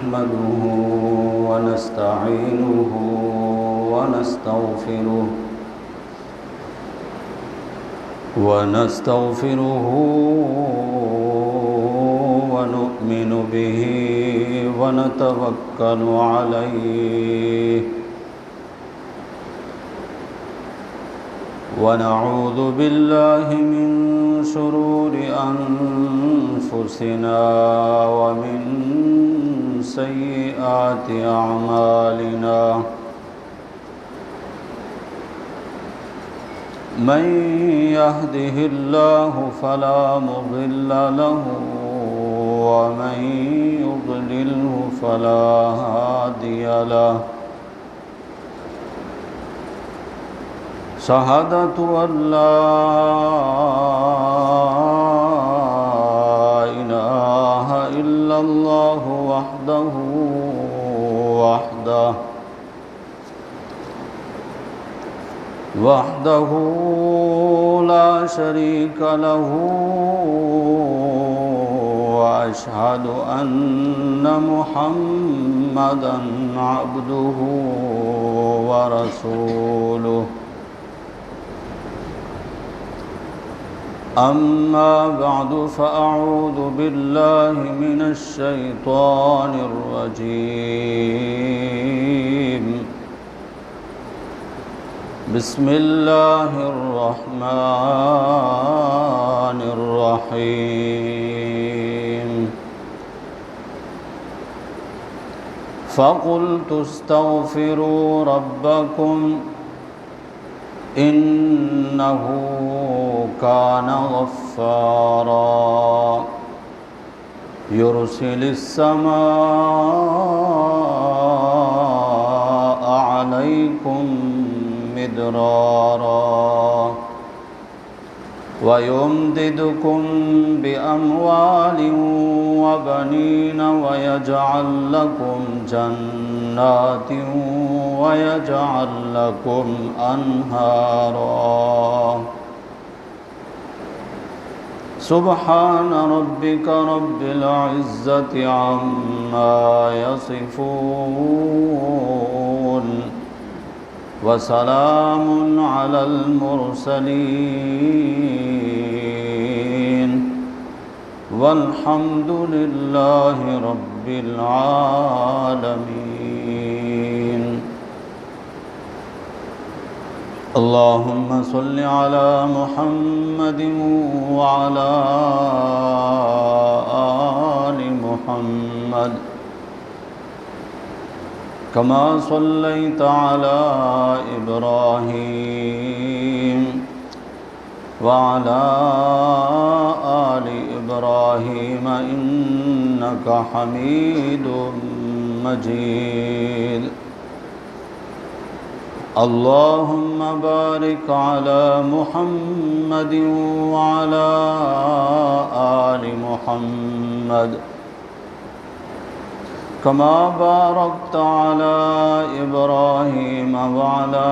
نحمده ونستعينه ونستغفره ونؤمن به ونتوكل عليه ونعوذ بالله من شرور أنفسنا ومن سيئات أعمالنا من يهده الله فلا مضل له ومن يضلله فلا هادي له شهادة أن لا إله إلا الله وحده لا شريك له وأشهد أن محمدًا عبده ورسوله أما بعد فأعوذ بالله من الشيطان الرجيم بسم الله الرحمن الرحيم فقلت استغفروا ربكم إنه كان غفارا يرسل السماء عليكم مدرارا ويمددكم بأموال وبنين ويجعل لكم جنات ويجعل لكم أنهارا سبحان ربك رب العزة عما يصفون وسلام على المرسلين والحمد لله رب العالمين اللهم صل على محمد وعلى آل محمد كما صليت على إبراهيم وعلى آل إبراهيم إنك حميد مجيد اللهم بارك على محمد وعلى آل محمد كما باركت على إبراهيم وعلى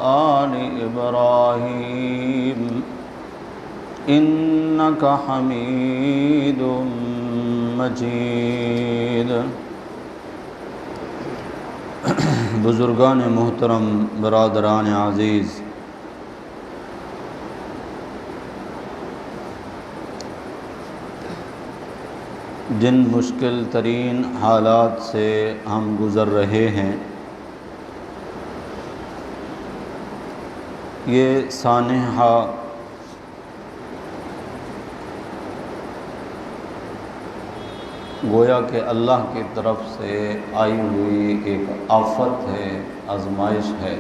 آل إبراهيم إنك حميد مجيد بزرگان محترم، برادران عزیز، جن مشکل ترین حالات سے ہم گزر رہے ہیں، یہ سانحہ گویا کہ اللہ کی طرف سے آئی ہوئی ایک آفت ہے، آزمائش ہے۔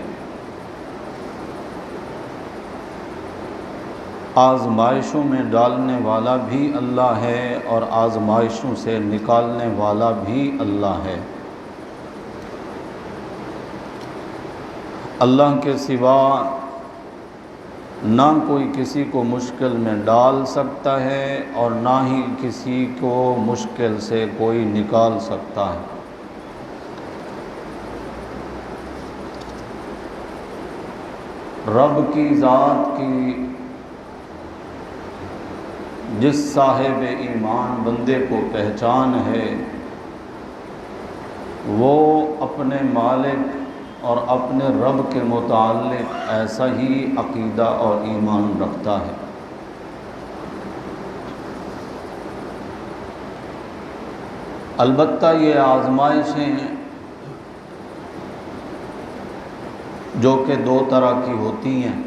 آزمائشوں میں ڈالنے والا بھی اللہ ہے اور آزمائشوں سے نکالنے والا بھی اللہ ہے۔ اللہ کے سوا نہ کوئی کسی کو مشکل میں ڈال سکتا ہے اور نہ ہی کسی کو مشکل سے کوئی نکال سکتا ہے۔ رب کی ذات کی جس صاحب ایمان بندے کو پہچان ہے وہ اپنے مالک اور اپنے رب کے متعلق ایسا ہی عقیدہ اور ایمان رکھتا ہے۔ البتہ یہ آزمائشیں جو کہ دو طرح کی ہوتی ہیں،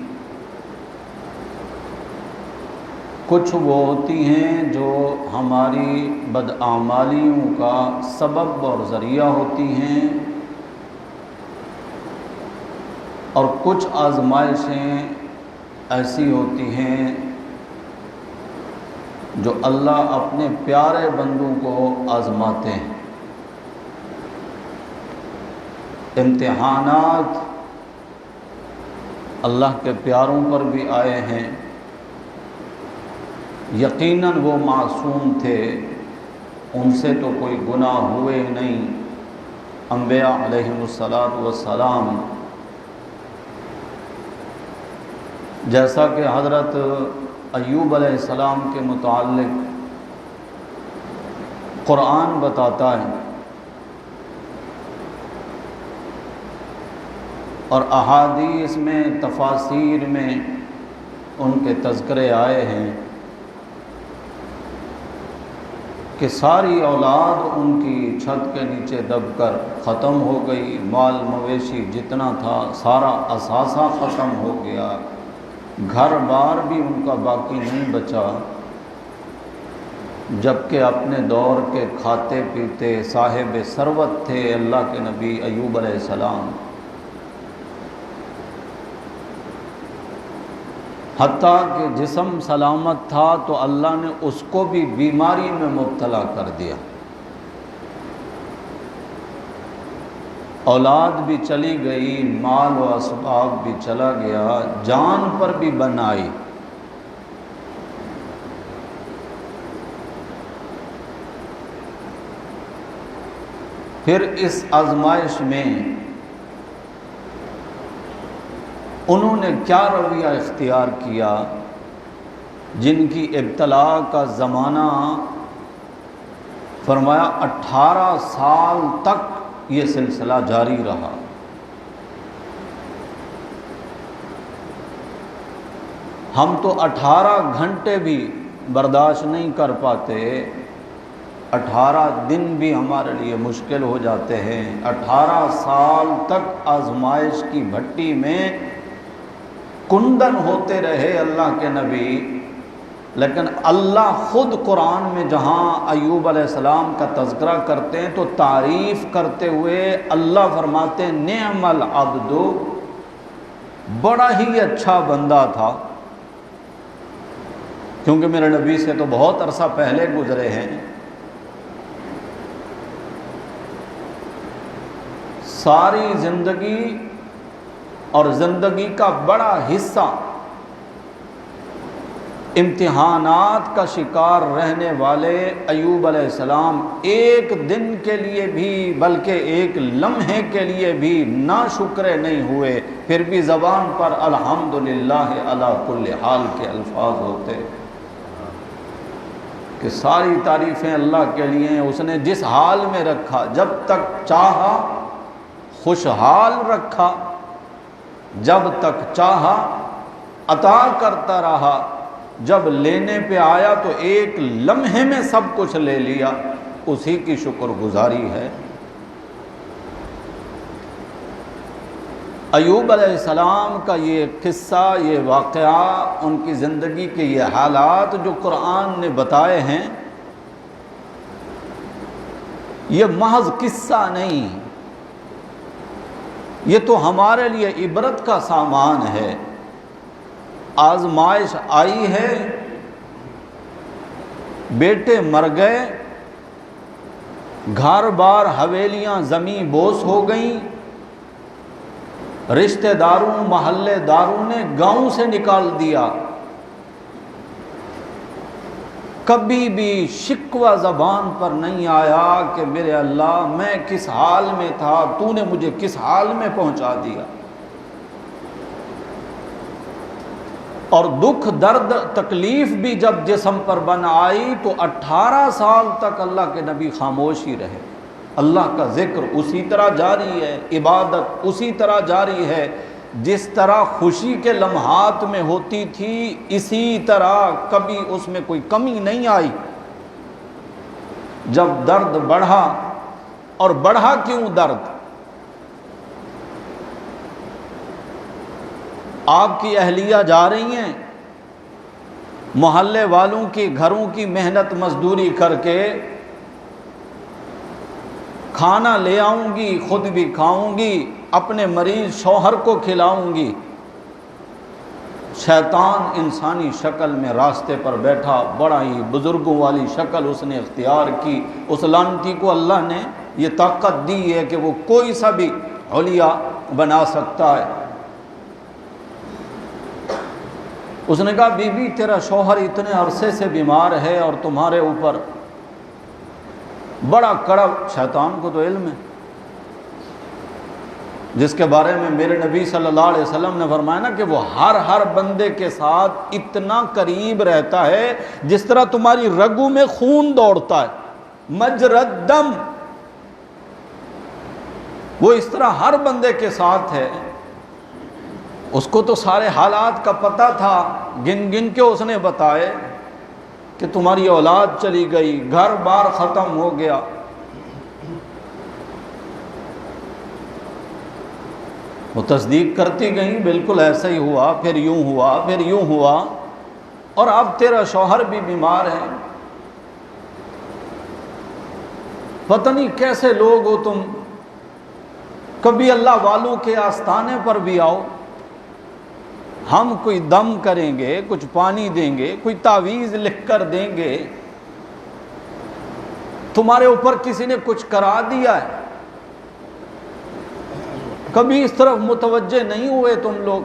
کچھ وہ ہوتی ہیں جو ہماری بدعمالیوں کا سبب اور ذریعہ ہوتی ہیں، اور کچھ آزمائشیں ایسی ہوتی ہیں جو اللہ اپنے پیارے بندوں کو آزماتے ہیں۔ امتحانات اللہ کے پیاروں پر بھی آئے ہیں، یقیناً وہ معصوم تھے، ان سے تو کوئی گناہ ہوئے نہیں۔ انبیاء علیہم السلام جیسا کہ حضرت ایوب علیہ السلام کے متعلق قرآن بتاتا ہے اور احادیث میں تفاسیر میں ان کے تذکرے آئے ہیں کہ ساری اولاد ان کی چھت کے نیچے دب کر ختم ہو گئی، مال مویشی جتنا تھا سارا اثاثہ ختم ہو گیا، گھر بار بھی ان کا باقی نہیں بچا، جبکہ اپنے دور کے کھاتے پیتے صاحب ثروت تھے اللہ کے نبی ایوب علیہ السلام۔ حتیٰ کہ جسم سلامت تھا تو اللہ نے اس کو بھی بیماری میں مبتلا کر دیا، اولاد بھی چلی گئی، مال و اسباب بھی چلا گیا، جان پر بھی بن آئی۔ پھر اس آزمائش میں انہوں نے کیا رویہ اختیار کیا؟ جن کی ابتلا کا زمانہ فرمایا 18 سال تک یہ سلسلہ جاری رہا۔ ہم تو 18 گھنٹے بھی برداشت نہیں کر پاتے، 18 دن بھی ہمارے لیے مشکل ہو جاتے ہیں۔ 18 سال تک آزمائش کی بھٹی میں کندن ہوتے رہے اللہ کے نبی، لیکن اللہ خود قرآن میں جہاں ایوب علیہ السلام کا تذکرہ کرتے ہیں تو تعریف کرتے ہوئے اللہ فرماتے ہیں نعم العبد، بڑا ہی اچھا بندہ تھا، کیونکہ میرے نبی سے تو بہت عرصہ پہلے گزرے ہیں۔ ساری زندگی اور زندگی کا بڑا حصہ امتحانات کا شکار رہنے والے ایوب علیہ السلام ایک دن کے لیے بھی بلکہ ایک لمحے کے لیے بھی ناشکرے نہیں ہوئے، پھر بھی زبان پر الحمدللہ علی کل حال کے الفاظ ہوتے کہ ساری تعریفیں اللہ کے لیے ہیں، اس نے جس حال میں رکھا، جب تک چاہا خوشحال رکھا، جب تک چاہا عطا کرتا رہا، جب لینے پہ آیا تو ایک لمحے میں سب کچھ لے لیا، اسی کی شکر گزاری ہے۔ ایوب علیہ السلام کا یہ قصہ، یہ واقعہ، ان کی زندگی کے یہ حالات جو قرآن نے بتائے ہیں، یہ محض قصہ نہیں، یہ تو ہمارے لیے عبرت کا سامان ہے۔ آزمائش آئی ہے، بیٹے مر گئے، گھر بار حویلیاں زمیں بوس ہو گئیں، رشتہ داروں محلے داروں نے گاؤں سے نکال دیا، کبھی بھی شکوہ زبان پر نہیں آیا کہ میرے اللہ میں کس حال میں تھا، تو نے مجھے کس حال میں پہنچا دیا۔ اور دکھ درد تکلیف بھی جب جسم پر بن آئی تو 18 سال تک اللہ کے نبی خاموش ہی رہے۔ اللہ کا ذکر اسی طرح جاری ہے، عبادت اسی طرح جاری ہے جس طرح خوشی کے لمحات میں ہوتی تھی، اسی طرح کبھی اس میں کوئی کمی نہیں آئی۔ جب درد بڑھا، اور بڑھا کیوں درد؟ آپ کی اہلیہ جا رہی ہیں محلے والوں کی گھروں کی محنت مزدوری کر کے، کھانا لے آؤں گی، خود بھی کھاؤں گی، اپنے مریض شوہر کو کھلاؤں گی۔ شیطان انسانی شکل میں راستے پر بیٹھا، بڑا ہی بزرگوں والی شکل اس نے اختیار کی۔ اس لعنتی کو اللہ نے یہ طاقت دی ہے کہ وہ کوئی سا بھی حلیہ بنا سکتا ہے۔ اس نے کہا بی بی تیرا شوہر اتنے عرصے سے بیمار ہے اور تمہارے اوپر بڑا کڑا، شیطان کو تو علم ہے، جس کے بارے میں میرے نبی صلی اللہ علیہ وسلم نے فرمایا نا کہ وہ ہر بندے کے ساتھ اتنا قریب رہتا ہے جس طرح تمہاری رگوں میں خون دوڑتا ہے، مجرد دم، وہ اس طرح ہر بندے کے ساتھ ہے۔ اس کو تو سارے حالات کا پتہ تھا، گن گن کے اس نے بتائے کہ تمہاری اولاد چلی گئی، گھر بار ختم ہو گیا۔ وہ تصدیق کرتی گئیں، بالکل ایسا ہی ہوا، پھر یوں ہوا، پھر یوں ہوا، اور اب تیرا شوہر بھی بیمار ہے۔ پتہ نہیں کیسے لوگ ہو تم، کبھی اللہ والوں کے آستانے پر بھی آؤ، ہم کوئی دم کریں گے، کچھ پانی دیں گے، کوئی تعویذ لکھ کر دیں گے، تمہارے اوپر کسی نے کچھ کرا دیا ہے، کبھی اس طرف متوجہ نہیں ہوئے تم لوگ،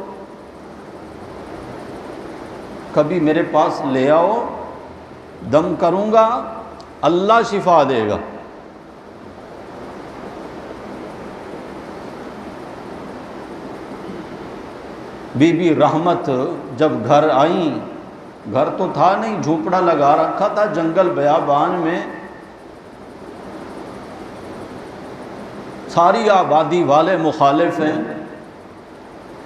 کبھی میرے پاس لے آؤ، دم کروں گا، اللہ شفا دے گا۔ بی بی رحمت جب گھر آئیں، گھر تو تھا نہیں، جھونپڑا لگا رکھا تھا جنگل بیابان میں، ساری آبادی والے مخالف ہیں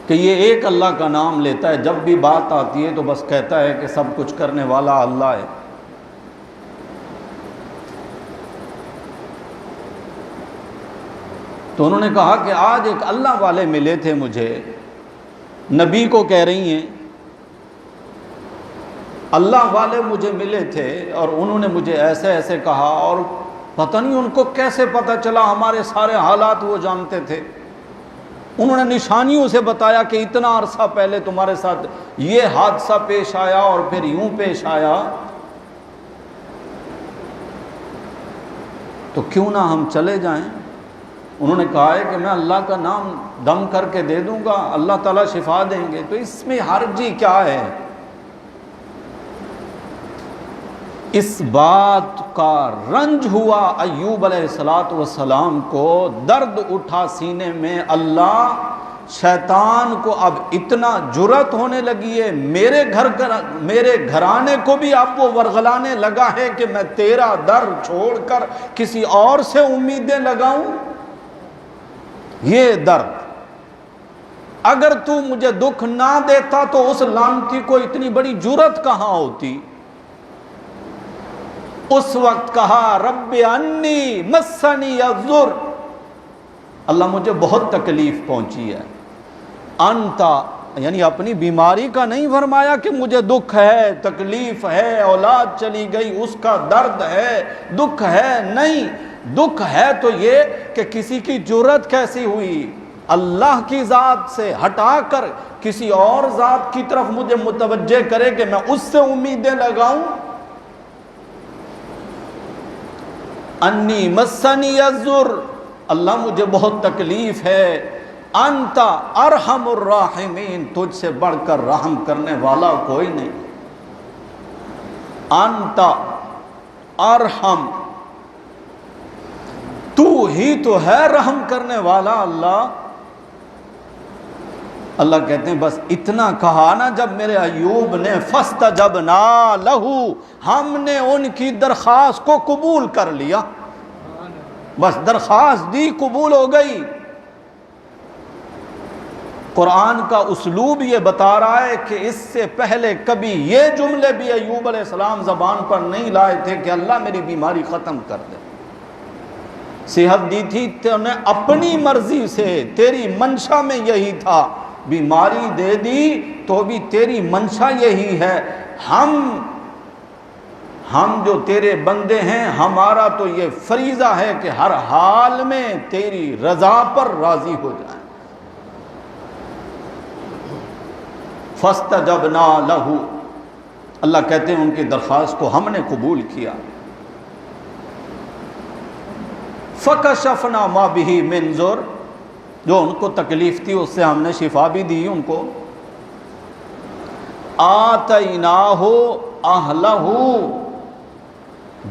کہ یہ ایک اللہ کا نام لیتا ہے، جب بھی بات آتی ہے تو بس کہتا ہے کہ سب کچھ کرنے والا اللہ ہے۔ تو انہوں نے کہا کہ آج ایک اللہ والے ملے تھے مجھے، نبی کو کہہ رہی ہیں اللہ والے مجھے ملے تھے اور انہوں نے مجھے ایسے ایسے کہا، اور پتہ نہیں ان کو کیسے پتہ چلا، ہمارے سارے حالات وہ جانتے تھے، انہوں نے نشانیوں سے بتایا کہ اتنا عرصہ پہلے تمہارے ساتھ یہ حادثہ پیش آیا اور پھر یوں پیش آیا، تو کیوں نہ ہم چلے جائیں۔ انہوں نے کہا ہے کہ میں اللہ کا نام دم کر کے دے دوں گا، اللہ تعالیٰ شفا دیں گے، تو اس میں حرج کیا ہے؟ اس بات کا رنج ہوا ایوب علیہ السلام کو، درد اٹھا سینے میں، اللہ شیطان کو اب اتنا جرأت ہونے لگی ہے، میرے گھرانے کو بھی اب وہ ورغلانے لگا ہے کہ میں تیرا در چھوڑ کر کسی اور سے امیدیں لگاؤں۔ یہ درد، اگر تو مجھے دکھ نہ دیتا تو اس لعنتی کو اتنی بڑی جرأت کہاں ہوتی۔ اس وقت کہا رب انی مسنی الضر، اللہ مجھے بہت تکلیف پہنچی ہے، انتا یعنی اپنی بیماری کا نہیں فرمایا کہ مجھے دکھ ہے، تکلیف ہے، اولاد چلی گئی اس کا درد ہے، دکھ ہے، نہیں، دکھ ہے تو یہ کہ کسی کی جرأت کیسی ہوئی اللہ کی ذات سے ہٹا کر کسی اور ذات کی طرف مجھے متوجہ کرے کہ میں اس سے امیدیں لگاؤں۔ انی مسنی الضر، اللہ مجھے بہت تکلیف ہے، انت ارحم الراحمین، تجھ سے بڑھ کر رحم کرنے والا کوئی نہیں، انت ارحم، تو ہی تو ہے رحم کرنے والا اللہ۔ اللہ کہتے ہیں بس اتنا کہا نا جب میرے ایوب نے، فاستجبنا لہ، ہم نے ان کی درخواست کو قبول کر لیا۔ بس درخواست دی قبول ہو گئی۔ قرآن کا اسلوب یہ بتا رہا ہے کہ اس سے پہلے کبھی یہ جملے بھی ایوب علیہ السلام زبان پر نہیں لائے تھے کہ اللہ میری بیماری ختم کر دے۔ صحت دی تھی تو نے اپنی مرضی سے، تیری منشا میں یہی تھا، بیماری دے دی تو بھی تیری منشا یہی ہے۔ ہم جو تیرے بندے ہیں، ہمارا تو یہ فریضہ ہے کہ ہر حال میں تیری رضا پر راضی ہو جائیں۔ فاستجبنا لہ، اللہ کہتے ہیں ان کی درخواست کو ہم نے قبول کیا۔ فکشفنا ما بہ من ضر، جو ان کو تکلیف تھی اس سے ہم نے شفا بھی دی ان کو۔ آتیناہ اہلہ،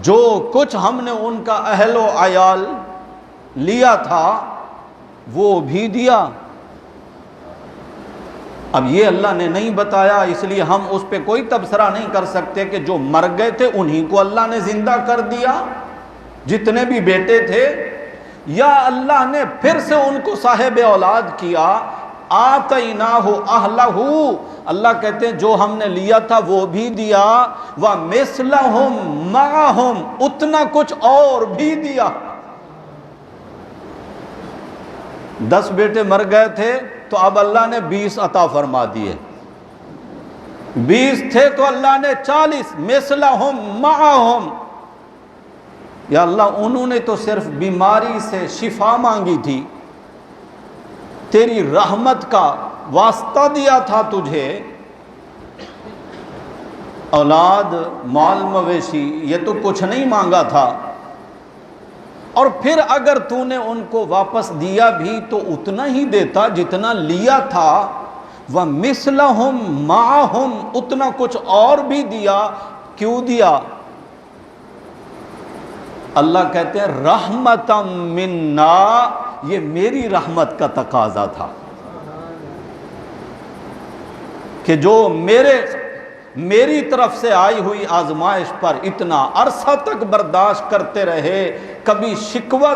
جو کچھ ہم نے ان کا اہل و عیال لیا تھا وہ بھی دیا۔ اب یہ اللہ نے نہیں بتایا، اس لیے ہم اس پہ کوئی تبصرہ نہیں کر سکتے کہ جو مر گئے تھے انہی کو اللہ نے زندہ کر دیا، جتنے بھی بیٹے تھے، یا اللہ نے پھر سے ان کو صاحب اولاد کیا۔ آتیناہ اہلہ، اللہ کہتے ہیں جو ہم نے لیا تھا وہ بھی دیا، وَمِثْلَهُمْ مَعَهُمْ، اتنا کچھ اور بھی دیا۔ 10 بیٹے مر گئے تھے تو اب اللہ نے 20 عطا فرما دیے، 20 تھے تو اللہ نے 40، مثلہم معہم۔ یا اللہ انہوں نے تو صرف بیماری سے شفا مانگی تھی، تیری رحمت کا واسطہ دیا تھا تجھے، اولاد مال مویشی یہ تو کچھ نہیں مانگا تھا، اور پھر اگر تو نے ان کو واپس دیا بھی تو اتنا ہی دیتا جتنا لیا تھا۔ وَمِثْلَهُمْ مَعَهُمْ، اتنا کچھ اور بھی دیا۔ کیوں دیا؟ اللہ کہتے ہیں رحمتم منا، یہ میری رحمت کا تقاضا تھا کہ جو میری طرف سے آئی ہوئی آزمائش پر اتنا عرصہ تک برداشت کرتے رہے، کبھی شکوہ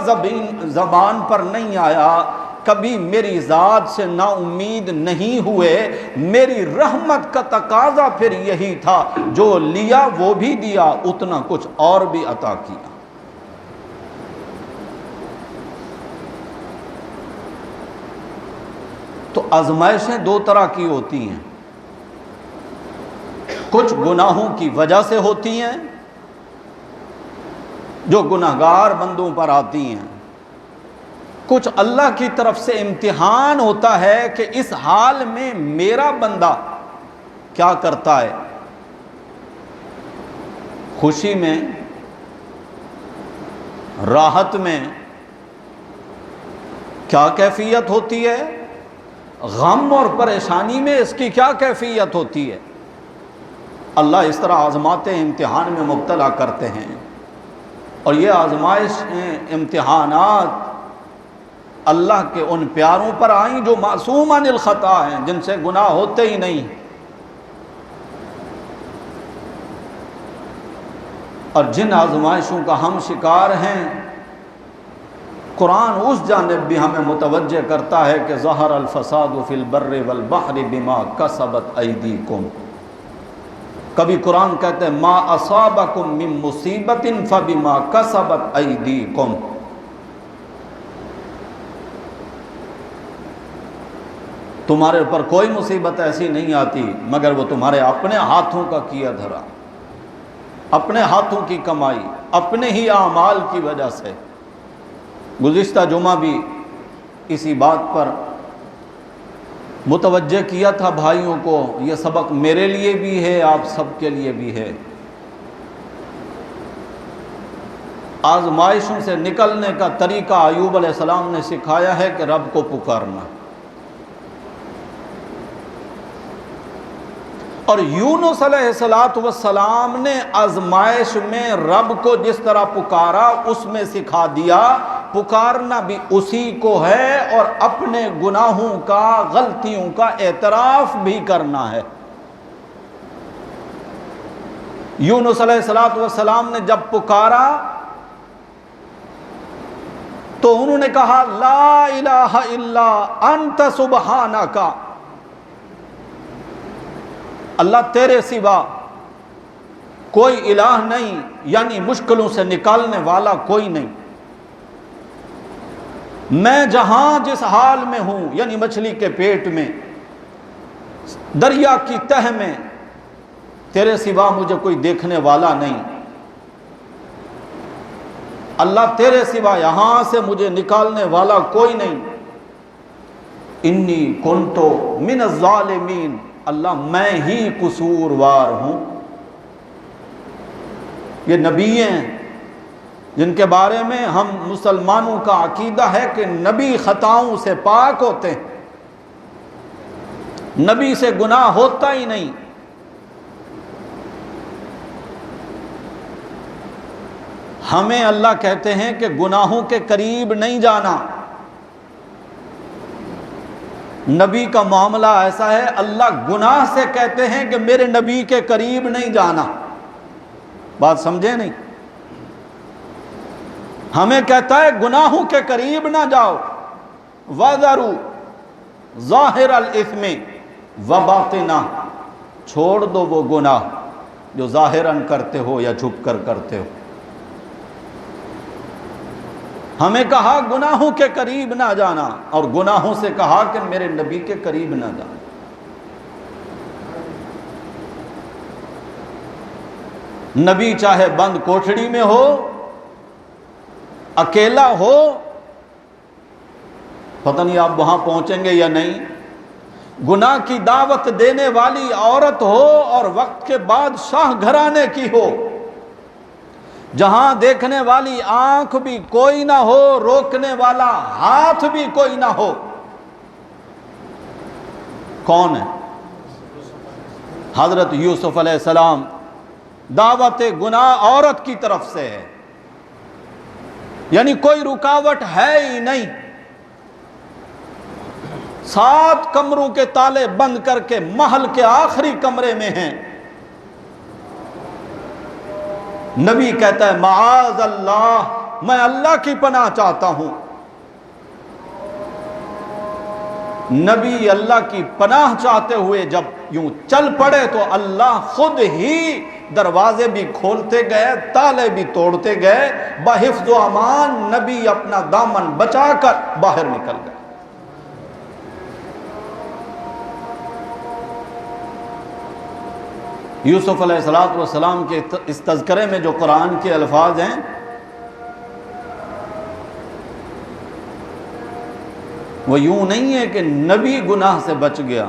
زبان پر نہیں آیا، کبھی میری ذات سے نا امید نہیں ہوئے، میری رحمت کا تقاضا پھر یہی تھا، جو لیا وہ بھی دیا، اتنا کچھ اور بھی عطا کیا۔ تو آزمائشیں 2 طرح کی ہوتی ہیں، کچھ گناہوں کی وجہ سے ہوتی ہیں جو گناہگار بندوں پر آتی ہیں، کچھ اللہ کی طرف سے امتحان ہوتا ہے کہ اس حال میں میرا بندہ کیا کرتا ہے، خوشی میں، راحت میں کیا کیفیت ہوتی ہے، غم اور پریشانی میں اس کی کیا کیفیت ہوتی ہے۔ اللہ اس طرح آزماتے امتحان میں مبتلا کرتے ہیں، اور یہ آزمائش امتحانات اللہ کے ان پیاروں پر آئیں جو معصوم عن الخطا ہیں، جن سے گناہ ہوتے ہی نہیں، اور جن آزمائشوں کا ہم شکار ہیں قرآن اس جانب بھی ہمیں متوجہ کرتا ہے کہ ظہر الفساد فی البر والبحر بما کسبت ایدیکم۔ کبھی قرآن کہتے ہیں ما اصابکم من مصیبت فبما کسبت ایدیکم، تمہارے اوپر کوئی مصیبت ایسی نہیں آتی مگر وہ تمہارے اپنے ہاتھوں کا کیا دھرا، اپنے ہاتھوں کی کمائی، اپنے ہی اعمال کی وجہ سے۔ گزشتہ جمعہ بھی اسی بات پر متوجہ کیا تھا بھائیوں کو، یہ سبق میرے لیے بھی ہے، آپ سب کے لیے بھی ہے۔ آزمائشوں سے نکلنے کا طریقہ ایوب علیہ السلام نے سکھایا ہے کہ رب کو پکارنا، اور یونس علیہ السلام نے آزمائش میں رب کو جس طرح پکارا اس میں سکھا دیا پکارنا بھی اسی کو ہے، اور اپنے گناہوں کا، غلطیوں کا اعتراف بھی کرنا ہے۔ یونس علیہ السلام نے جب پکارا تو انہوں نے کہا لا الہ الا انت سبحانک، اللہ تیرے سوا کوئی الہ نہیں، یعنی مشکلوں سے نکالنے والا کوئی نہیں، میں جہاں جس حال میں ہوں، یعنی مچھلی کے پیٹ میں، دریا کی تہ میں، تیرے سوا مجھے کوئی دیکھنے والا نہیں، اللہ تیرے سوا یہاں سے مجھے نکالنے والا کوئی نہیں، انی کنتو من الظالمین، اللہ میں ہی قصوروار ہوں۔ یہ نبی ہیں جن کے بارے میں ہم مسلمانوں کا عقیدہ ہے کہ نبی خطاؤں سے پاک ہوتے ہیں، نبی سے گناہ ہوتا ہی نہیں۔ ہمیں اللہ کہتے ہیں کہ گناہوں کے قریب نہیں جانا۔ نبی کا معاملہ ایسا ہے، اللہ گناہ سے کہتے ہیں کہ میرے نبی کے قریب نہیں جانا۔ بات سمجھے نہیں؟ ہمیں کہتا ہے گناہوں کے قریب نہ جاؤ، وَذَرُوا ظَاهِرَ الْإِثْمِ وَبَاطِنَهُ، چھوڑ دو وہ گناہ جو ظاہراً کرتے ہو یا چھپ کر کرتے ہو۔ ہمیں کہا گناہوں کے قریب نہ جانا، اور گناہوں سے کہا کہ میرے نبی کے قریب نہ جانا۔ نبی چاہے بند کوٹھڑی میں ہو، اکیلا ہو، پتہ نہیں آپ وہاں پہنچیں گے یا نہیں، گناہ کی دعوت دینے والی عورت ہو اور وقت کے بعد شاہ گھرانے کی ہو، جہاں دیکھنے والی آنکھ بھی کوئی نہ ہو، روکنے والا ہاتھ بھی کوئی نہ ہو، کون ہے؟ حضرت یوسف علیہ السلام۔ دعوت گناہ عورت کی طرف سے ہے، یعنی کوئی رکاوٹ ہے ہی نہیں۔ 7 کمروں کے تالے بند کر کے محل کے آخری کمرے میں ہیں۔ نبی کہتا ہے معاذ اللہ، میں اللہ کی پناہ چاہتا ہوں۔ نبی اللہ کی پناہ چاہتے ہوئے جب یوں چل پڑے تو اللہ خود ہی دروازے بھی کھولتے گئے، تالے بھی توڑتے گئے، بحفظ و امان نبی اپنا دامن بچا کر باہر نکل گئے۔ یوسف علیہ السلام کے اس تذکرے میں جو قرآن کے الفاظ ہیں، وہ یوں نہیں ہے کہ نبی گناہ سے بچ گیا،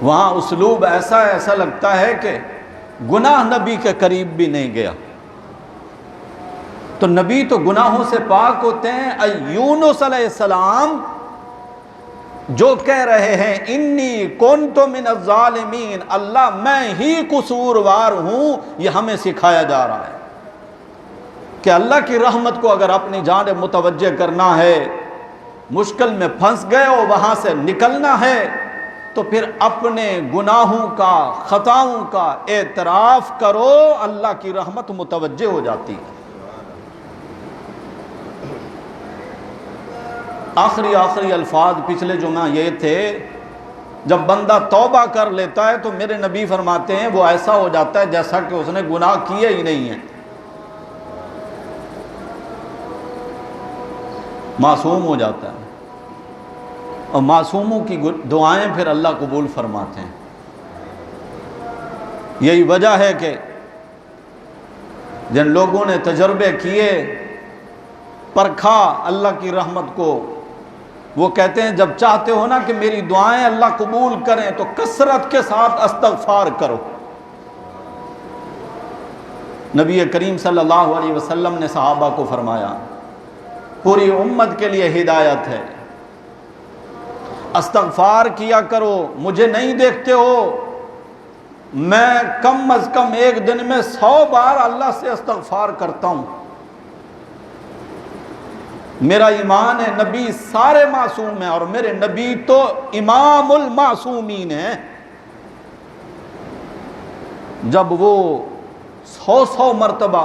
وہاں اسلوب ایسا لگتا ہے کہ گناہ نبی کے قریب بھی نہیں گیا۔ تو نبی تو گناہوں سے پاک ہوتے ہیں۔ یونس علیہ السلام جو کہہ رہے ہیں انی کنت من الظالمین، اللہ میں ہی قصوروار ہوں، یہ ہمیں سکھایا جا رہا ہے کہ اللہ کی رحمت کو اگر اپنی جانب متوجہ کرنا ہے، مشکل میں پھنس گئے اور وہاں سے نکلنا ہے، تو پھر اپنے گناہوں کا، خطاؤں کا اعتراف کرو، اللہ کی رحمت متوجہ ہو جاتی ہے۔ آخری الفاظ پچھلے جمعہ یہ تھے، جب بندہ توبہ کر لیتا ہے تو میرے نبی فرماتے ہیں وہ ایسا ہو جاتا ہے جیسا کہ اس نے گناہ کیے ہی نہیں ہیں، معصوم ہو جاتا ہے، اور معصوموں کی دعائیں پھر اللہ قبول فرماتے ہیں۔ یہی وجہ ہے کہ جن لوگوں نے تجربے کیے، پرکھا اللہ کی رحمت کو، وہ کہتے ہیں جب چاہتے ہو نا کہ میری دعائیں اللہ قبول کریں تو کثرت کے ساتھ استغفار کرو۔ نبی کریم صلی اللہ علیہ وسلم نے صحابہ کو فرمایا، پوری امت کے لیے ہدایت ہے، استغفار کیا کرو۔ مجھے نہیں دیکھتے ہو، میں کم از کم ایک دن میں 100 بار اللہ سے استغفار کرتا ہوں۔ میرا ایمان ہے نبی سارے معصوم ہیں، اور میرے نبی تو امام المعصومین ہیں۔ جب وہ 100 مرتبہ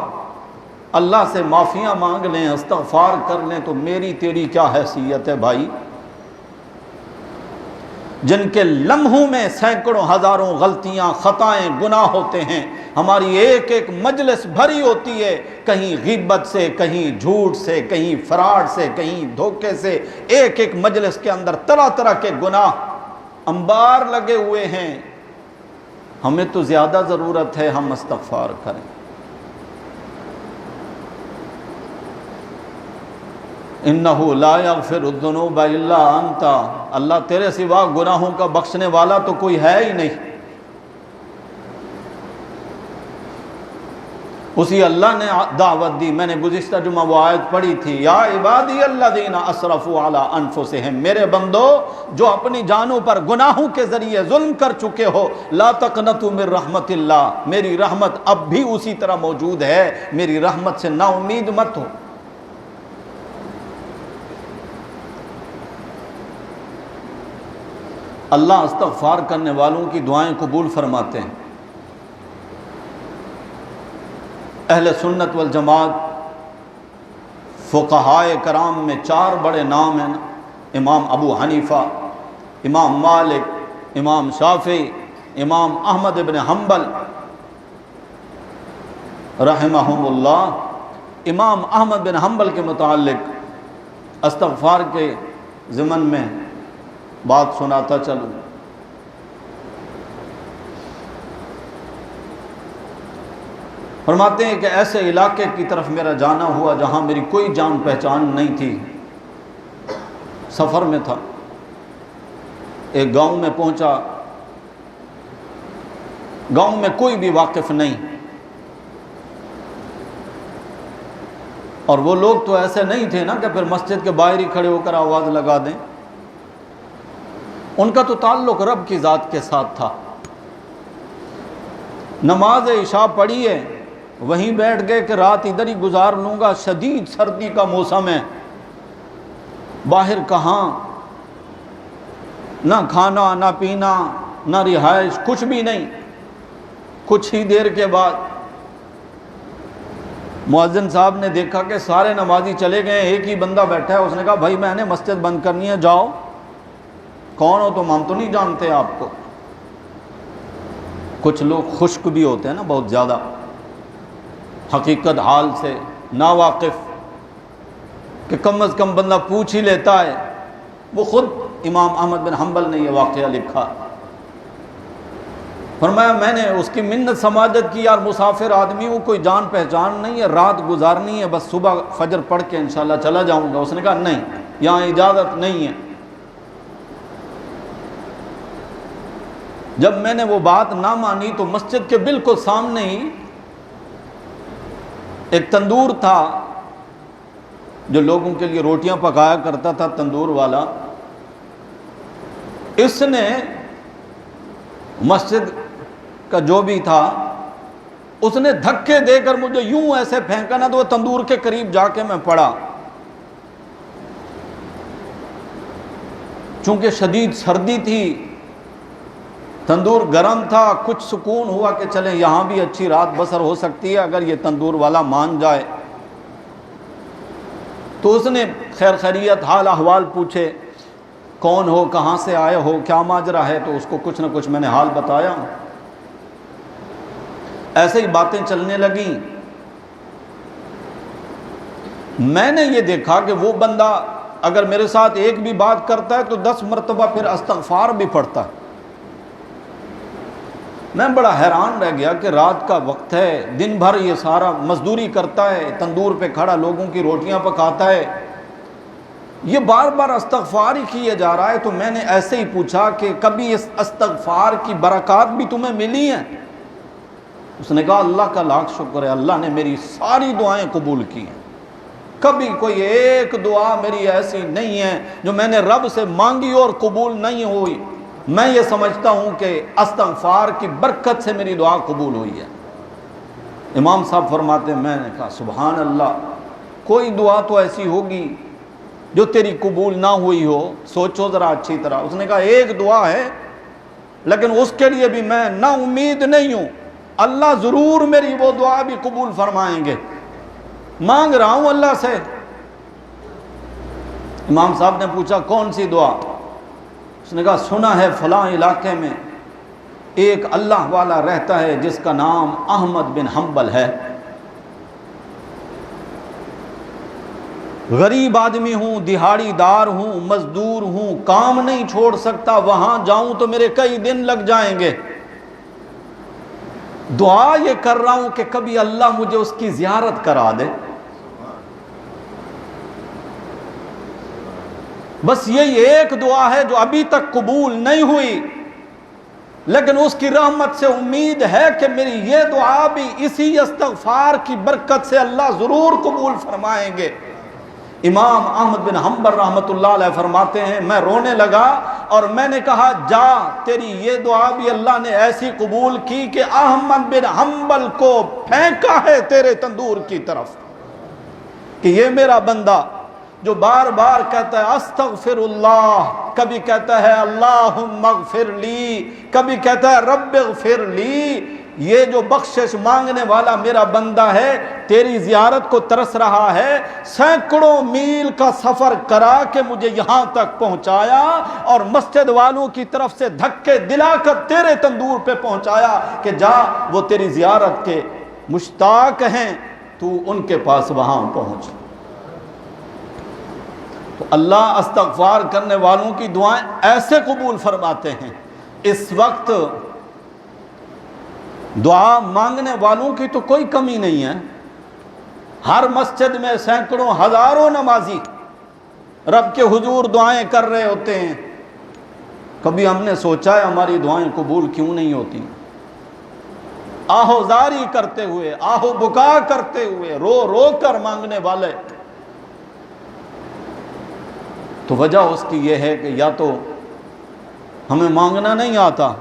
اللہ سے معافیاں مانگ لیں، استغفار کر لیں، تو میری تیری کیا حیثیت ہے بھائی؟ جن کے لمحوں میں سینکڑوں ہزاروں غلطیاں، خطائیں، گناہ ہوتے ہیں، ہماری ایک ایک مجلس بھری ہوتی ہے کہیں غیبت سے، کہیں جھوٹ سے، کہیں فراڈ سے، کہیں دھوکے سے، ایک ایک مجلس کے اندر طرح طرح کے گناہ انبار لگے ہوئے ہیں۔ ہمیں تو زیادہ ضرورت ہے ہم استغفار کریں۔ انہ لا یغفر الذنوب الا انت، اللہ تیرے سوا گناہوں کا بخشنے والا تو کوئی ہے ہی نہیں۔ اسی اللہ نے دعوت دی، میں نے گزشتہ جمعہ وہ آیت پڑھی تھی، یا عبادی الذین اسرفوا علی انفسہم، میرے بندو جو اپنی جانوں پر گناہوں کے ذریعے ظلم کر چکے ہو، لا تقنطوا من رحمت اللہ، میری رحمت اب بھی اسی طرح موجود ہے، میری رحمت سے نا امید مت ہو۔ اللہ استغفار کرنے والوں کی دعائیں قبول فرماتے ہیں۔ اہل سنت والجماعت فقہائے کرام میں 4 بڑے نام ہیں، امام ابو حنیفہ، امام مالک، امام شافعی، امام احمد بن حنبل رحمہم اللہ۔ امام احمد بن حنبل کے متعلق استغفار کے ضمن میں بات سناتا چلوں۔ فرماتے ہیں کہ ایسے علاقے کی طرف میرا جانا ہوا جہاں میری کوئی جان پہچان نہیں تھی، سفر میں تھا، ایک گاؤں میں پہنچا، گاؤں میں کوئی بھی واقف نہیں، اور وہ لوگ تو ایسے نہیں تھے نا کہ پھر مسجد کے باہر ہی کھڑے ہو کر آواز لگا دیں، ان کا تو تعلق رب کی ذات کے ساتھ تھا۔ نماز عشاء پڑھی ہے، وہیں بیٹھ گئے کہ رات ادھر ہی گزار لوں گا، شدید سردی کا موسم ہے، باہر کہاں، نہ کھانا نہ پینا نہ رہائش، کچھ بھی نہیں۔ کچھ ہی دیر کے بعد مؤذن صاحب نے دیکھا کہ سارے نمازی چلے گئے، ایک ہی بندہ بیٹھا ہے، اس نے کہا بھائی میں نے مسجد بند کرنی ہے، جاؤ۔ کون ہو تم؟ ہم تو نہیں جانتے آپ کو۔ کچھ لوگ خشک بھی ہوتے ہیں نا بہت زیادہ، حقیقت حال سے ناواقف، کہ کم از کم بندہ پوچھ ہی لیتا ہے۔ وہ خود امام احمد بن حنبل نے یہ واقعہ لکھا، فرمایا میں نے اس کی منت سماجت کی، یار مسافر آدمی ہوں، کوئی جان پہچان نہیں ہے، رات گزارنی ہے، بس صبح فجر پڑھ کے انشاءاللہ چلا جاؤں گا۔ اس نے کہا نہیں، یہاں اجازت نہیں ہے۔ جب میں نے وہ بات نہ مانی تو مسجد کے بالکل سامنے ہی ایک تندور تھا جو لوگوں کے لیے روٹیاں پکایا کرتا تھا، تندور والا، اس نے مسجد کا جو بھی تھا، اس نے دھکے دے کر مجھے یوں ایسے پھینکا نا، تو وہ تندور کے قریب جا کے میں پڑا۔ چونکہ شدید سردی تھی، تندور گرم تھا، کچھ سکون ہوا کہ چلیں یہاں بھی اچھی رات بسر ہو سکتی ہے اگر یہ تندور والا مان جائے۔ تو اس نے خیر خیریت حال احوال پوچھے، کون ہو، کہاں سے آئے ہو، کیا ماجرا ہے، تو اس کو کچھ نہ کچھ میں نے حال بتایا۔ ایسے ہی باتیں چلنے لگیں۔ میں نے یہ دیکھا کہ وہ بندہ اگر میرے ساتھ ایک بھی بات کرتا ہے تو 10 مرتبہ پھر استغفار بھی پڑھتا ہے۔ میں بڑا حیران رہ گیا کہ رات کا وقت ہے، دن بھر یہ سارا مزدوری کرتا ہے، تندور پہ کھڑا لوگوں کی روٹیاں پکاتا ہے، یہ بار بار استغفار ہی کیے جا رہا ہے۔ تو میں نے ایسے ہی پوچھا کہ کبھی اس استغفار کی برکات بھی تمہیں ملی ہیں؟ اس نے کہا اللہ کا لاکھ شکر ہے، اللہ نے میری ساری دعائیں قبول کی ہیں، کبھی کوئی ایک دعا میری ایسی نہیں ہے جو میں نے رب سے مانگی اور قبول نہیں ہوئی۔ میں یہ سمجھتا ہوں کہ استغفار کی برکت سے میری دعا قبول ہوئی ہے۔ امام صاحب فرماتے ہیں، میں نے کہا سبحان اللہ، کوئی دعا تو ایسی ہوگی جو تیری قبول نہ ہوئی ہو، سوچو ذرا اچھی طرح۔ اس نے کہا ایک دعا ہے، لیکن اس کے لیے بھی میں نا امید نہیں ہوں، اللہ ضرور میری وہ دعا بھی قبول فرمائیں گے۔ مانگ رہا ہوں اللہ سے۔ امام صاحب نے پوچھا کون سی دعا؟ اس نے کہا سنا ہے فلاں علاقے میں ایک اللہ والا رہتا ہے جس کا نام احمد بن حنبل ہے، غریب آدمی ہوں، دہاڑی دار ہوں، مزدور ہوں، کام نہیں چھوڑ سکتا، وہاں جاؤں تو میرے کئی دن لگ جائیں گے، دعا یہ کر رہا ہوں کہ کبھی اللہ مجھے اس کی زیارت کرا دے۔ بس یہی ایک دعا ہے جو ابھی تک قبول نہیں ہوئی، لیکن اس کی رحمت سے امید ہے کہ میری یہ دعا بھی اسی استغفار کی برکت سے اللہ ضرور قبول فرمائیں گے۔ امام احمد بن حنبل رحمۃ اللہ علیہ فرماتے ہیں میں رونے لگا اور میں نے کہا جا تیری یہ دعا بھی اللہ نے ایسی قبول کی کہ احمد بن حنبل کو پھینکا ہے تیرے تندور کی طرف، کہ یہ میرا بندہ جو بار بار کہتا ہے استغفر اللہ، کبھی کہتا ہے اللہم اغفر لی، کبھی کہتا ہے رب اغفر لی، یہ جو بخشش مانگنے والا میرا بندہ ہے تیری زیارت کو ترس رہا ہے، سینکڑوں میل کا سفر کرا کے مجھے یہاں تک پہنچایا اور مسجد والوں کی طرف سے دھکے دلا کر تیرے تندور پہ پہنچایا کہ جا وہ تیری زیارت کے مشتاق ہیں، تو ان کے پاس وہاں پہنچ۔ تو اللہ استغفار کرنے والوں کی دعائیں ایسے قبول فرماتے ہیں۔ اس وقت دعا مانگنے والوں کی تو کوئی کمی نہیں ہے، ہر مسجد میں سینکڑوں ہزاروں نمازی رب کے حضور دعائیں کر رہے ہوتے ہیں۔ کبھی ہم نے سوچا ہے ہماری دعائیں قبول کیوں نہیں ہوتی؟ آہو زاری کرتے ہوئے، آہو بکا کرتے ہوئے، رو رو کر مانگنے والے، تو وجہ اس کی یہ ہے کہ یا تو ہمیں مانگنا نہیں آتا،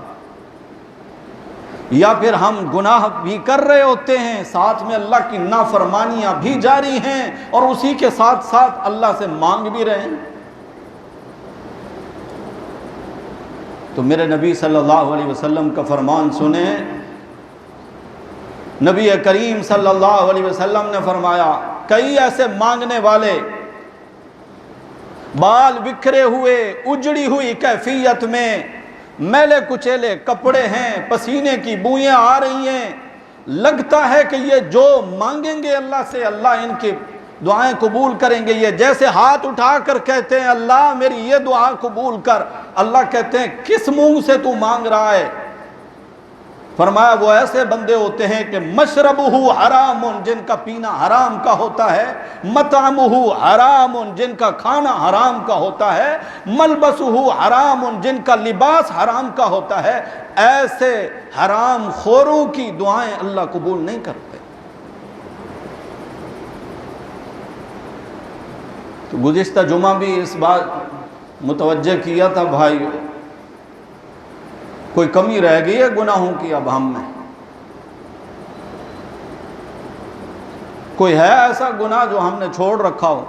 یا پھر ہم گناہ بھی کر رہے ہوتے ہیں، ساتھ میں اللہ کی نافرمانیاں بھی جاری ہیں اور اسی کے ساتھ ساتھ اللہ سے مانگ بھی رہے ہیں۔ تو میرے نبی صلی اللہ علیہ وسلم کا فرمان سنیں، نبی کریم صلی اللہ علیہ وسلم نے فرمایا کئی ایسے مانگنے والے بال بکھرے ہوئے، اجڑی ہوئی کیفیت میں، میلے کچیلے کپڑے ہیں، پسینے کی بوئیاں آ رہی ہیں، لگتا ہے کہ یہ جو مانگیں گے اللہ سے اللہ ان کی دعائیں قبول کریں گے، یہ جیسے ہاتھ اٹھا کر کہتے ہیں اللہ میری یہ دعا قبول کر، اللہ کہتے ہیں کس منہ سے تو مانگ رہا ہے؟ فرمایا وہ ایسے بندے ہوتے ہیں کہ مشربہ حرام، جن کا پینا حرام کا ہوتا ہے، مطعمہ حرام، جن کا کھانا حرام کا ہوتا ہے، ملبسہ حرام، جن کا لباس حرام کا ہوتا ہے۔ ایسے حرام خوروں کی دعائیں اللہ قبول نہیں کرتے۔ تو گزشتہ جمعہ بھی اس بات متوجہ کیا تھا بھائی، کوئی کمی رہ گئی ہے گناہوں کی اب ہم میں؟ کوئی ہے ایسا گناہ جو ہم نے چھوڑ رکھا ہو؟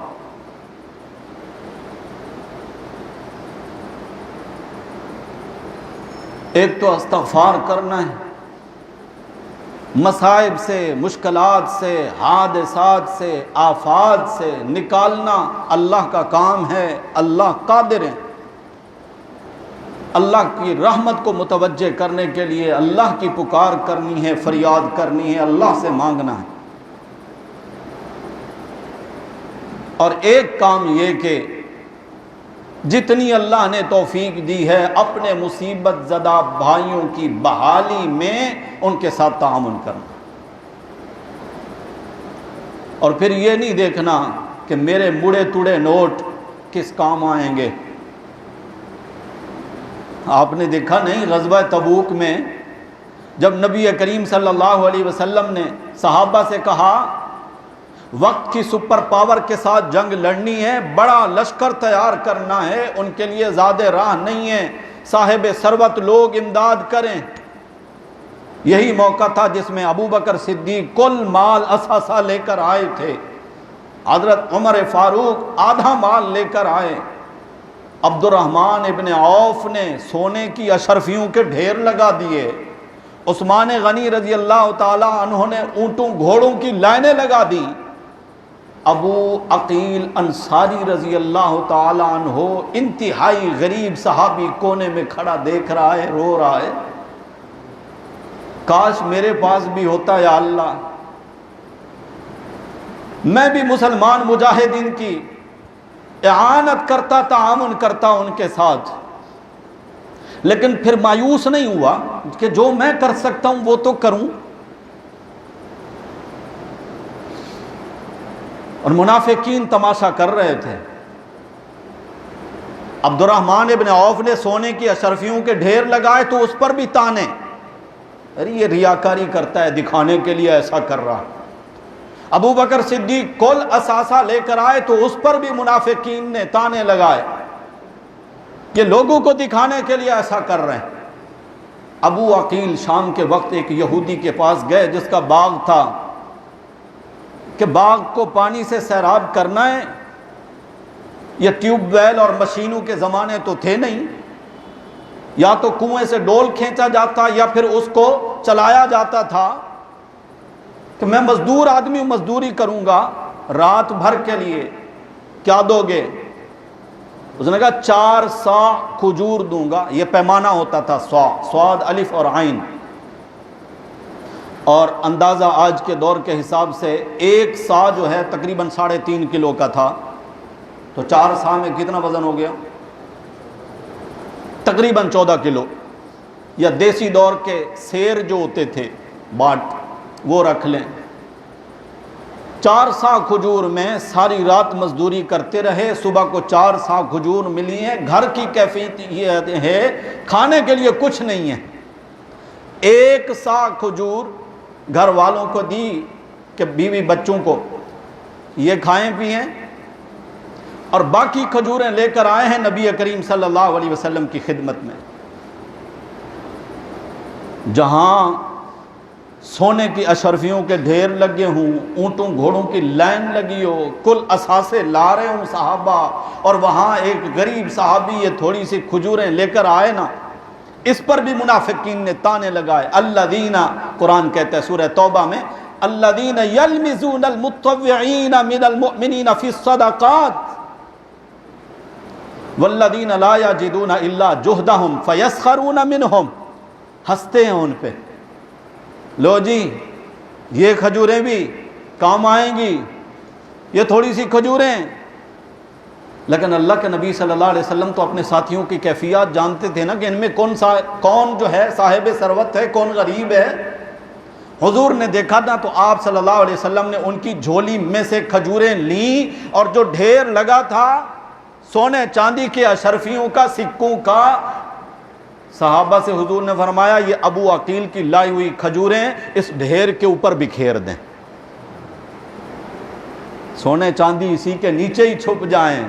ایک تو استغفار کرنا ہے، مصائب سے، مشکلات سے، حادثات سے، آفات سے نکالنا اللہ کا کام ہے، اللہ قادر ہے۔ اللہ کی رحمت کو متوجہ کرنے کے لیے اللہ کی پکار کرنی ہے، فریاد کرنی ہے، اللہ سے مانگنا ہے۔ اور ایک کام یہ کہ جتنی اللہ نے توفیق دی ہے اپنے مصیبت زدہ بھائیوں کی بحالی میں ان کے ساتھ تعاون کرنا، اور پھر یہ نہیں دیکھنا کہ میرے مڑے توڑے نوٹ کس کام آئیں گے۔ آپ نے دیکھا نہیں غزوہ تبوک میں جب نبی کریم صلی اللہ علیہ وسلم نے صحابہ سے کہا وقت کی سپر پاور کے ساتھ جنگ لڑنی ہے، بڑا لشکر تیار کرنا ہے، ان کے لیے زیادہ راہ نہیں ہے، صاحب ثروت لوگ امداد کریں۔ یہی موقع تھا جس میں ابو بکر صدیق کل مال اثاثہ لے کر آئے تھے، حضرت عمر فاروق آدھا مال لے کر آئے، عبد الرحمن ابن عوف نے سونے کی اشرفیوں کے ڈھیر لگا دیے، عثمان غنی رضی اللہ تعالی عنہ نے اونٹوں گھوڑوں کی لائنیں لگا دی، ابو عقیل انصاری رضی اللہ تعالی عنہ انتہائی غریب صحابی کونے میں کھڑا دیکھ رہا ہے، رو رہا ہے، کاش میرے پاس بھی ہوتا یا اللہ، میں بھی مسلمان مجاہدین کی اعانت کرتا، تعاون کرتا ان کے ساتھ، لیکن پھر مایوس نہیں ہوا کہ جو میں کر سکتا ہوں وہ تو کروں۔ اور منافقین تماشا کر رہے تھے۔ عبد الرحمن ابن عوف نے سونے کی اشرفیوں کے ڈھیر لگائے تو اس پر بھی تانے، ارے یہ ریاکاری کرتا ہے، دکھانے کے لیے ایسا کر رہا۔ ابو بکر صدیق کل اثاثہ لے کر آئے تو اس پر بھی منافقین نے تانے لگائے، یہ لوگوں کو دکھانے کے لیے ایسا کر رہے ہیں۔ ابو عقیل شام کے وقت ایک یہودی کے پاس گئے جس کا باغ تھا، کہ باغ کو پانی سے سیراب کرنا ہے، یہ ٹیوب ویل اور مشینوں کے زمانے تو تھے نہیں، یا تو کنویں سے ڈول کھینچا جاتا یا پھر اس کو چلایا جاتا تھا، کہ میں مزدور آدمی ہوں، مزدوری کروں گا رات بھر کے لیے، کیا دو گے؟ اس نے کہا 4 صاع کھجور دوں گا، یہ پیمانہ ہوتا تھا، صاع، صاد الف اور عین، اور اندازہ آج کے دور کے حساب سے 1 صاع جو ہے تقریباً 3.5 کلو کا تھا، تو 4 صاع میں کتنا وزن ہو گیا؟ تقریباً 14 کلو، یا دیسی دور کے سیر جو ہوتے تھے باٹ وہ رکھ لیں۔ 4 صاع کھجور میں ساری رات مزدوری کرتے رہے، صبح کو 4 صاع کھجور ملی ہیں۔ گھر کی کیفیت یہ ہے کھانے کے لیے کچھ نہیں ہے، 1 صاع کھجور گھر والوں کو دی کہ بیوی بچوں کو یہ کھائیں پئیں، اور باقی کھجوریں لے کر آئے ہیں نبی کریم صلی اللہ علیہ وسلم کی خدمت میں۔ جہاں سونے کی اشرفیوں کے ڈھیر لگے ہوں، اونٹوں گھوڑوں کی لائن لگی ہو، کل اثاثے لا رہے ہوں صحابہ، اور وہاں ایک غریب صحابی یہ تھوڑی سی کھجوریں لے کر آئے نا، اس پر بھی منافقین نے تانے لگائے۔ الذین، قرآن کہتا ہے سورہ توبہ میں، الذین یلمزون المتطوعین من المؤمنین فی الصدقات والذین لا یجدون الا جہدہم فیسخرون منہم، ہنستے ہیں ان پہ، لو جی یہ کھجوریں بھی کام آئیں گی، یہ تھوڑی سی کھجوریں۔ لیکن اللہ کے نبی صلی اللہ علیہ وسلم تو اپنے ساتھیوں کی کیفیات جانتے تھے نا، کہ ان میں کون جو ہے صاحب ثروت ہے، کون غریب ہے۔ حضور نے دیکھا نا تو آپ صلی اللہ علیہ وسلم نے ان کی جھولی میں سے کھجوریں لیں، اور جو ڈھیر لگا تھا سونے چاندی کے اشرفیوں کا، سکوں کا، صحابہ سے حضور نے فرمایا یہ ابو عقیل کی لائی ہوئی کھجوریں اس ڈھیر کے اوپر بکھیر دیں، سونے چاندی اسی کے نیچے ہی چھپ جائیں۔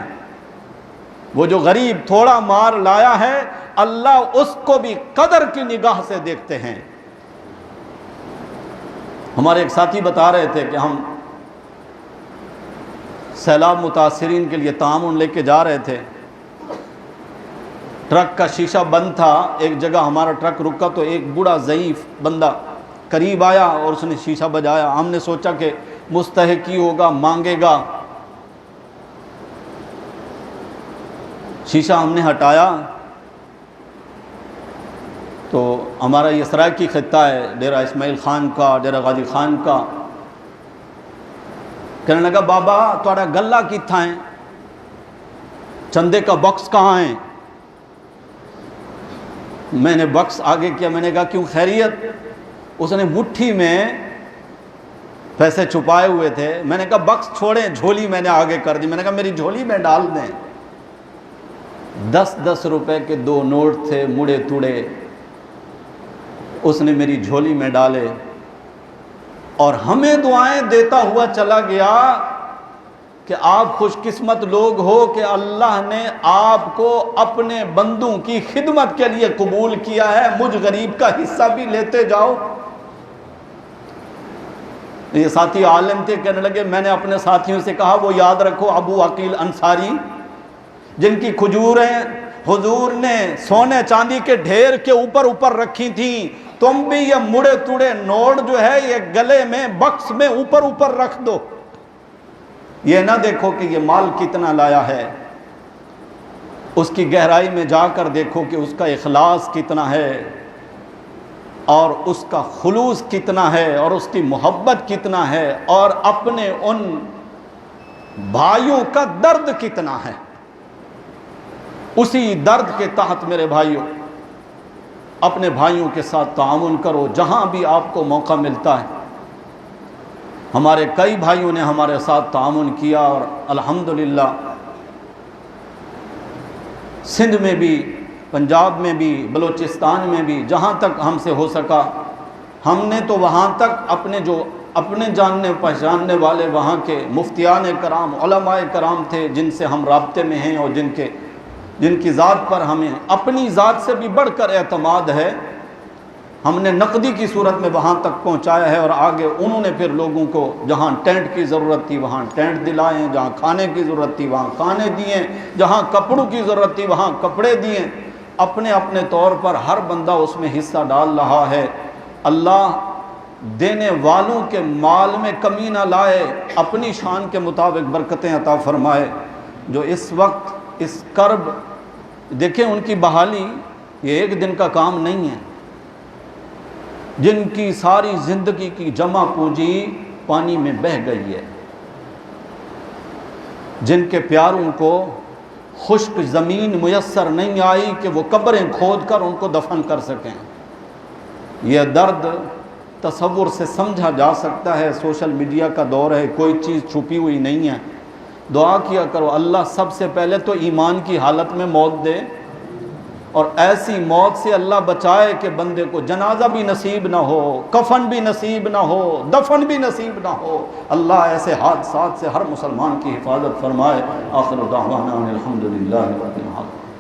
وہ جو غریب تھوڑا مار لایا ہے، اللہ اس کو بھی قدر کی نگاہ سے دیکھتے ہیں۔ ہمارے ایک ساتھی بتا رہے تھے کہ ہم سیلاب متاثرین کے لیے تعاون لے کے جا رہے تھے، ٹرک کا شیشہ بند تھا، ایک جگہ ہمارا ٹرک رکا تو ایک بوڑھا ضعیف بندہ قریب آیا اور اس نے شیشہ بجایا۔ ہم نے سوچا کہ مستحقی ہوگا، مانگے گا، شیشہ ہم نے ہٹایا تو ہمارا یہ سرائکی خطہ ہے، ڈیرہ اسماعیل خان کا، ڈیرہ غازی خان کا، کہنے لگا بابا تھوڑا گلہ کتھا ہے، چندے کا باکس کہاں ہے؟ میں نے باکس آگے کیا، میں نے کہا کیوں خیریت؟ اس نے مٹھی میں پیسے چھپائے ہوئے تھے، میں نے کہا باکس چھوڑیں، جھولی میں نے آگے کر دی، میں نے کہا میری جھولی میں ڈال دیں۔ 10 روپے کے 2 نوٹ تھے مڑے توڑے، اس نے میری جھولی میں ڈالے اور ہمیں دعائیں دیتا ہوا چلا گیا کہ آپ خوش قسمت لوگ ہو کہ اللہ نے آپ کو اپنے بندوں کی خدمت کے لیے قبول کیا ہے، مجھ غریب کا حصہ بھی لیتے جاؤ۔ یہ ساتھی عالم تھے، کہنے لگے میں نے اپنے ساتھیوں سے کہا وہ یاد رکھو ابو عقیل انصاری جن کی کھجوریں حضور نے سونے چاندی کے ڈھیر کے اوپر رکھی تھیں، تم بھی یہ مڑے توڑے نوٹ جو ہے یہ گلے میں باکس میں اوپر رکھ دو۔ یہ نہ دیکھو کہ یہ مال کتنا لایا ہے، اس کی گہرائی میں جا کر دیکھو کہ اس کا اخلاص کتنا ہے اور اس کا خلوص کتنا ہے اور اس کی محبت کتنا ہے اور اپنے ان بھائیوں کا درد کتنا ہے۔ اسی درد کے تحت میرے بھائیوں اپنے بھائیوں کے ساتھ تعاون کرو جہاں بھی آپ کو موقع ملتا ہے۔ ہمارے کئی بھائیوں نے ہمارے ساتھ تعاون کیا اور الحمدللہ سندھ میں بھی، پنجاب میں بھی، بلوچستان میں بھی، جہاں تک ہم سے ہو سکا ہم نے تو وہاں تک اپنے جاننے پہچاننے والے وہاں کے مفتیان کرام، علماء کرام تھے جن سے ہم رابطے میں ہیں اور جن کی ذات پر ہمیں اپنی ذات سے بھی بڑھ کر اعتماد ہے، ہم نے نقدی کی صورت میں وہاں تک پہنچایا ہے اور آگے انہوں نے پھر لوگوں کو جہاں ٹینٹ کی ضرورت تھی وہاں ٹینٹ دلائیں، جہاں کھانے کی ضرورت تھی وہاں کھانے دیے، جہاں کپڑوں کی ضرورت تھی وہاں کپڑے دیے۔ اپنے اپنے طور پر ہر بندہ اس میں حصہ ڈال رہا ہے۔ اللہ دینے والوں کے مال میں کمی نہ لائے، اپنی شان کے مطابق برکتیں عطا فرمائے۔ جو اس وقت اس کرب، دیکھیں ان کی بحالی یہ ایک دن کا کام نہیں ہے، جن کی ساری زندگی کی جمع پونجی پانی میں بہہ گئی ہے، جن کے پیاروں کو خشک زمین میسر نہیں آئی کہ وہ قبریں کھود کر ان کو دفن کر سکیں۔ یہ درد تصور سے سمجھا جا سکتا ہے، سوشل میڈیا کا دور ہے، کوئی چیز چھپی ہوئی نہیں ہے۔ دعا کیا کرو اللہ سب سے پہلے تو ایمان کی حالت میں موت دے اور ایسی موت سے اللہ بچائے کہ بندے کو جنازہ بھی نصیب نہ ہو، کفن بھی نصیب نہ ہو، دفن بھی نصیب نہ ہو۔ اللہ ایسے حادثات سے ہر مسلمان کی حفاظت فرمائے۔ آخر دعوانا الحمدللہ رب العالمین۔